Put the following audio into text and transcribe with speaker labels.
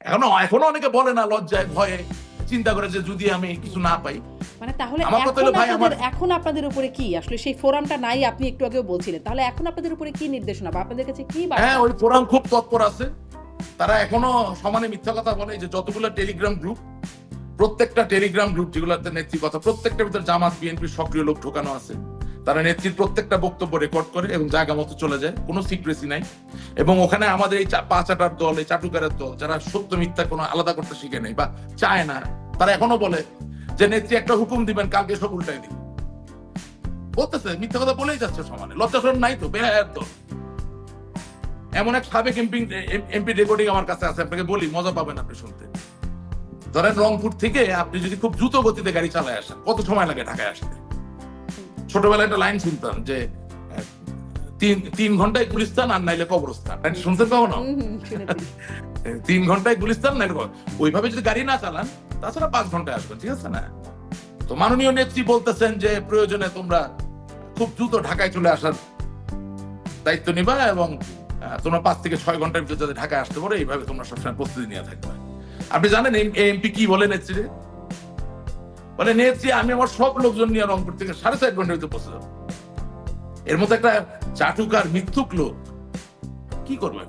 Speaker 1: এখনো অনেকে বলে না, লজ্জায় ভয়ে চিন্তা করে যে যদি আমি কিছু না পাই।
Speaker 2: মানে তাহলে
Speaker 1: আমার কথা হলো ভাই,
Speaker 2: এখন আপনাদের উপরে কি আসলে সেই ফোরামটা নাই, আপনি একটু আগেও বলছিলেন, তাহলে এখন আপনাদের উপরে কি নির্দেশনা বা আপনাদের কাছে কি বার্তা?
Speaker 1: হ্যাঁ, ওই ফোরাম খুব তৎপর আছে। তারা এখনো সমানে মিথ্যা কথা বলে। যে যতগুলো টেলিগ্রাম গ্রুপ, প্রত্যেকটা টেলিগ্রাম গ্রুপ যেগুলোতে নেত্রী কথা, প্রত্যেকটার ভিতরে জামাত বিএনপির সক্রিয় লোক ঢোকানো আছে। তারা নেত্রীর প্রত্যেকটা বক্তব্য রেকর্ড করে এবং জায়গা মতো চলে যায়, কোনো সিক্রেসি নাই। এবং ওখানে আমাদের এই পাঁচ আটার দল, এই চাটুকারের দল, যারা সত্য মিথ্যা কোনো আলাদা করতে শিখে নেই বা চায় না, তারা এখনো বলে যে নেত্রী একটা হুকুম দিবেন, কালকে সব উল্টাই দিবেন। বলতেছে, মিথ্যা কথা বলেই যাচ্ছে সমানে। লজ্জা শরম নাই তো, বেহায়ার দল। এমন এক সাবেক এমপি রেকর্ডিং আমার কাছে আছে, আপনাকে বলি, মজা পাবেন আপনি শুনতে। ধরেন রংপুর থেকে আপনি যদি খুব দ্রুত গতিতে গাড়ি চালায় আসেন, কত সময় লাগে ঢাকায় আসতে? ছোটবেলায় একটা লাইন শুনতাম যে 3 ঘন্টায় গুলিস্তান আর নাইলে কবরস্থান। শুনছেন কখনো? 3 ঘন্টায় গুলিস্তান নাইলে ওইভাবে যদি গাড়ি না চালান, তাছাড়া 5 ঘন্টায় আসবেন, ঠিক আছে না? তো মাননীয় নেত্রী বলতেছেন যে প্রয়োজনে তোমরা খুব দ্রুত ঢাকায় চলে আসার দায়িত্ব নিবা এবং তোমরা 5 থেকে 6 ঘন্টার ভিতরে যাতে ঢাকায় আসতে পারো, এইভাবে তোমরা সবসময় প্রস্তুতি নিয়ে থাকবে। আপনি জানেন এমপি কি বলে নেত্রী? বলে, নেত্রী আমি আমার সব লোকজন নিয়ে রংপুর থেকে 4.5 ঘন্টার ভিতরে পৌঁছে যাবো। এর মতো একটা চাটুকার মিথ্যুক লোক কি করবে?